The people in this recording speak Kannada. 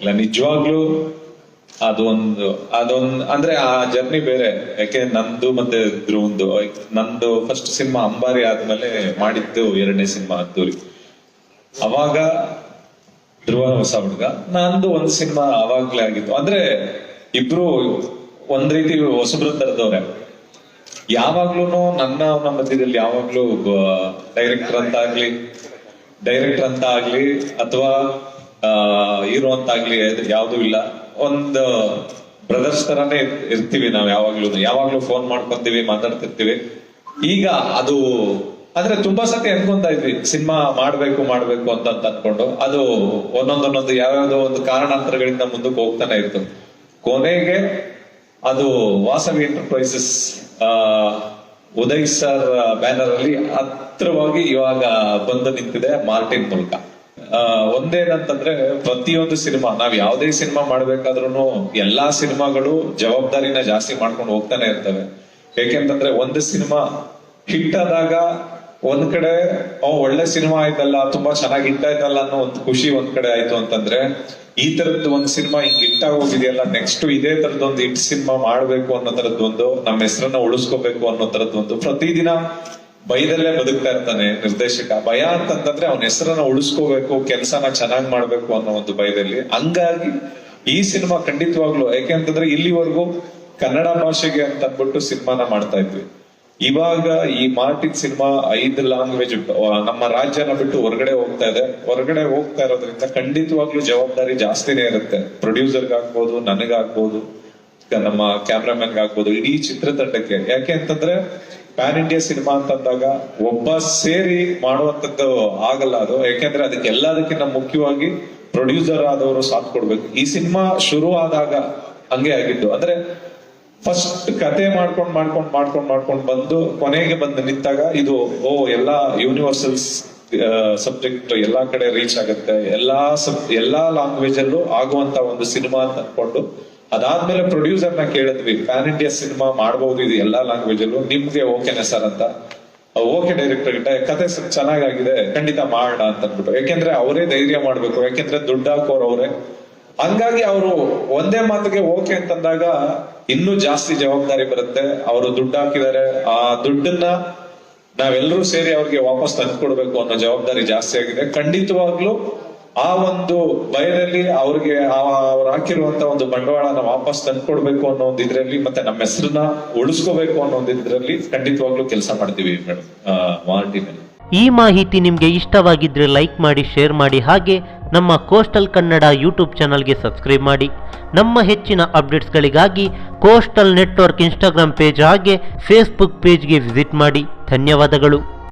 ಇಲ್ಲ ನಿಜವಾಗ್ಲೂ ಅದೊಂದು ಅಂದ್ರೆ ಆ ಜರ್ನಿ ಬೇರೆ. ಯಾಕೆ ನಂದು ಮತ್ತೆ ಧ್ರುವಂದು, ನಂದು ಫಸ್ಟ್ ಸಿನಿಮಾ ಅಂಬಾರಿ ಆದ್ಮೇಲೆ ಮಾಡಿದ್ದು 2ನೇ ಸಿನಿಮಾ ಅದ್ದೂರಿ. ಅವಾಗ ಧ್ರುವ ಹೊಸ ಹುಡುಗ, ನಂದು ಒಂದು ಸಿನಿಮಾ ಅವಾಗ್ಲೇ ಆಗಿತ್ತು. ಅಂದ್ರೆ ಇಬ್ರು ಒಂದ್ ರೀತಿ ಹೊಸಬ್ರು ತರದವ್ರೆ. ಯಾವಾಗ್ಲೂ ನಮ್ಮ ಮಧ್ಯದಲ್ಲಿ ಯಾವಾಗ್ಲೂ ಡೈರೆಕ್ಟರ್ ಅಂತ ಆಗ್ಲಿ ಅಥವಾ ಹೀರೋ ಅಂತ ಆಗ್ಲಿ ಯಾವ್ದು ಇಲ್ಲ. ಒಂದು ಬ್ರದರ್ಸ್ ತರಾನೇ ಇರ್ತೀವಿ ನಾವ್. ಯಾವಾಗ್ಲೂ ಫೋನ್ ಮಾಡ್ಕೊಂತೀವಿ, ಮಾತಾಡ್ತಿರ್ತೀವಿ. ಈಗ ಅದು ಅಂದ್ರೆ ತುಂಬಾ ಸತಿ ಅನ್ಕೊಂತಾ ಇದ್ವಿ ಸಿನಿಮಾ ಮಾಡ್ಬೇಕು ಅಂತ ಅನ್ಕೊಂಡು. ಅದು ಒಂದೊಂದು ಯಾವ್ಯಾವ್ದೋ ಒಂದು ಕಾರಣಾಂತರಗಳಿಂದ ಮುಂದಕ್ಕೆ ಹೋಗ್ತಾನೆ ಇತ್ತು. ಕೊನೆಗೆ ಅದು Vasavi enterprises Uday sir banner ಅಲ್ಲಿ ಹತ್ರವಾಗಿ ಇವಾಗ ಬಂದು ನಿಂತಿದೆ ಮಾರ್ಟಿನ್ ಮೂಲಕ. ಒಂದೇನಂತಂದ್ರೆ ಪ್ರತಿಯೊಂದು ಸಿನಿಮಾ, ನಾವ್ ಯಾವ್ದೇ ಸಿನಿಮಾ ಮಾಡ್ಬೇಕಾದ್ರೂ ಎಲ್ಲಾ ಸಿನಿಮಾಗಳು ಜವಾಬ್ದಾರಿನ ಜಾಸ್ತಿ ಮಾಡ್ಕೊಂಡು ಹೋಗ್ತಾನೆ ಇರ್ತವೆ. ಯಾಕೆಂತಂದ್ರೆ ಒಂದು ಸಿನಿಮಾ ಹಿಟ್ ಆದಾಗ ಒಂದ್ ಕಡೆ ಒಳ್ಳೆ ಸಿನಿಮಾ ಆಯ್ತಲ್ಲ, ತುಂಬಾ ಚೆನ್ನಾಗಿ ಹಿಟ್ ಆಯ್ತಲ್ಲ ಅನ್ನೋ ಒಂದು ಖುಷಿ ಒಂದ್ ಕಡೆ ಆಯ್ತು ಅಂತಂದ್ರೆ, ಈ ತರದ್ದು ಒಂದ್ ಸಿನಿಮಾ ಹಿಂಗ್ ಹಿಟ್ ಆಗಿ ಹೋಗಿದೆಯಲ್ಲ, ನೆಕ್ಸ್ಟ್ ಇದೇ ತರದೊಂದು ಹಿಟ್ ಸಿನಿಮಾ ಮಾಡ್ಬೇಕು ಅನ್ನೋ ತರದ್ದೊಂದು, ನಮ್ಮ ಹೆಸರನ್ನ ಉಳಿಸ್ಕೋಬೇಕು ಅನ್ನೋ ತರದ್ದೊಂದು ಪ್ರತಿದಿನ ಭಯದಲ್ಲೇ ಬದುಕ್ತಾ ಇರ್ತಾನೆ ನಿರ್ದೇಶಕ. ಭಯ ಅಂತಂದ್ರೆ ಅವನ ಹೆಸರನ್ನ ಉಳಿಸ್ಕೋಬೇಕು, ಕೆಲಸನ ಚೆನ್ನಾಗಿ ಮಾಡ್ಬೇಕು ಅನ್ನೋ ಒಂದು ಭಯದಲ್ಲಿ. ಹಂಗಾಗಿ ಈ ಸಿನಿಮಾ ಖಂಡಿತವಾಗ್ಲು, ಯಾಕೆಂತಂದ್ರೆ ಇಲ್ಲಿವರೆಗೂ ಕನ್ನಡ ಭಾಷೆಗೆ ಅಂತ ಅಂದ್ಬಿಟ್ಟು ಸಿನಿಮಾನ ಮಾಡ್ತಾ ಇದ್ವಿ. ಇವಾಗ ಈ ಮಾರ್ಟಿನ್ ಸಿನಿಮಾ 5 ಲ್ಯಾಂಗ್ವೇಜ್ ನಮ್ಮ ರಾಜ್ಯನ ಬಿಟ್ಟು ಹೊರಗಡೆ ಹೋಗ್ತಾ ಇದೆ. ಹೊರಗಡೆ ಹೋಗ್ತಾ ಇರೋದ್ರಿಂದ ಖಂಡಿತವಾಗ್ಲೂ ಜವಾಬ್ದಾರಿ ಜಾಸ್ತಿನೇ ಇರುತ್ತೆ. ಪ್ರೊಡ್ಯೂಸರ್ಗಾಗ್ಬೋದು, ನನಗಾಗ್ಬೋದು, ನಮ್ಮ ಕ್ಯಾಮ್ರಾಮನ್ಗಾಗ್ಬೋದು, ಇಡೀ ಚಿತ್ರತಂಡಕ್ಕೆ. ಯಾಕೆ ಅಂತಂದ್ರೆ ಪ್ಯಾನ್ ಇಂಡಿಯಾ ಸಿನಿಮಾ ಅಂತಂದಾಗ ಒಬ್ಬ ಸೇರಿ ಮಾಡುವಂತದ್ದು ಆಗಲ್ಲ ಅದು. ಯಾಕೆಂದ್ರೆ ಅದಕ್ಕೆ ಎಲ್ಲದಕ್ಕಿಂತ ಮುಖ್ಯವಾಗಿ ಪ್ರೊಡ್ಯೂಸರ್ ಆದವರು ಸಾಥ್ ಕೊಡ್ಬೇಕು. ಈ ಸಿನಿಮಾ ಶುರು ಆದಾಗ ಹಂಗೆ ಆಗಿದ್ದು. ಅಂದ್ರೆ ಫಸ್ಟ್ ಕತೆ ಮಾಡ್ಕೊಂಡ್ ಬಂದು ಕೊನೆಗೆ ಬಂದು ನಿಂತಾಗ ಇದು ಎಲ್ಲಾ ಯೂನಿವರ್ಸಲ್ಸ್ ಸಬ್ಜೆಕ್ಟ್ ಎಲ್ಲಾ ಕಡೆ ರೀಚ್ ಆಗುತ್ತೆ, ಎಲ್ಲಾ ಲ್ಯಾಂಗ್ವೇಜ್ ಅಲ್ಲೂ ಆಗುವಂತ ಒಂದು ಸಿನಿಮಾ ಅಂತ ಅನ್ಕೊಂಡು, ಅದಾದ್ಮೇಲೆ ಪ್ರೊಡ್ಯೂಸರ್ ನ ಕೇಳಿದ್ವಿ, ಪ್ಯಾನ್ ಇಂಡಿಯಾ ಸಿನಿಮಾ ಮಾಡಬಹುದು ಇದು ಎಲ್ಲಾ ಲ್ಯಾಂಗ್ವೇಜ್ ಅಲ್ಲೂ, ನಿಮ್ಗೆ ಓಕೆನಾ ಸರ್ ಅಂತ. ಓಕೆ ಡೈರೆಕ್ಟರ್ ಕತೆ ಚೆನ್ನಾಗಾಗಿದೆ, ಖಂಡಿತ ಮಾಡೋಣ ಅಂತ ಅಂದ್ಬಿಟ್ಟು. ಯಾಕೆಂದ್ರೆ ಅವರೇ ಧೈರ್ಯ ಮಾಡ್ಬೇಕು, ಯಾಕೆಂದ್ರೆ ದುಡ್ಡು ಹಾಕೋರು ಅವರೇ. ಹಂಗಾಗಿ ಅವರು ಒಂದೇ ಮಾತಿಗೆ ಓಕೆ ಅಂತಂದಾಗ ಇನ್ನೂ ಜಾಸ್ತಿ ಜವಾಬ್ದಾರಿ ಬರುತ್ತೆ. ಅವರು ದುಡ್ಡು ಹಾಕಿದ್ದಾರೆ, ಆ ದುಡ್ಡನ್ನ ನಾವೆಲ್ಲರೂ ಸೇರಿ ಅವ್ರಿಗೆ ವಾಪಸ್ ತಂದ್ಕೊಡ್ಬೇಕು ಅನ್ನೋ ಜವಾಬ್ದಾರಿ ಜಾಸ್ತಿ ಆಗಿದೆ. ಖಂಡಿತವಾಗ್ಲೂ ಆ ಒಂದು ಭಯದಲ್ಲಿ ಅವ್ರಿಗೆ ಅವ್ರು ಹಾಕಿರುವಂತ ಒಂದು ಬಂಡವಾಳನ ವಾಪಸ್ ತಂದ್ಕೊಡ್ಬೇಕು ಅನ್ನೋ ಒಂದು ಇದ್ರಲ್ಲಿ, ಮತ್ತೆ ನಮ್ಮ ಹೆಸರನ್ನ ಉಳಿಸ್ಕೋಬೇಕು ಅನ್ನೋ ಒಂದು ಇದ್ರಲ್ಲಿ ಖಂಡಿತವಾಗ್ಲೂ ಕೆಲಸ ಮಾಡ್ತೀವಿ ಮೇಡಮ್ ಮಾರ್ಟಿನ್. ಈ ಮಾಹಿತಿ ನಿಮಗೆ ಇಷ್ಟವಾಗಿದ್ರೆ ಲೈಕ್ ಮಾಡಿ, ಶೇರ್ ಮಾಡಿ, ಹಾಗೆ ನಮ್ಮ ಕೋಸ್ಟಲ್ ಕನ್ನಡ ಯೂಟ್ಯೂಬ್ ಚಾನಲ್ಗೆ ಸಬ್ಸ್ಕ್ರೈಬ್ ಮಾಡಿ. ನಮ್ಮ ಹೆಚ್ಚಿನ ಅಪ್ಡೇಟ್ಸ್ಗಳಿಗಾಗಿ ಕೋಸ್ಟಲ್ ನೆಟ್ವರ್ಕ್ ಇನ್ಸ್ಟಾಗ್ರಾಮ್ ಪೇಜ್ ಹಾಗೆ ಫೇಸ್ಬುಕ್ ಪೇಜ್ಗೆ ವಿಸಿಟ್ ಮಾಡಿ. ಧನ್ಯವಾದಗಳು.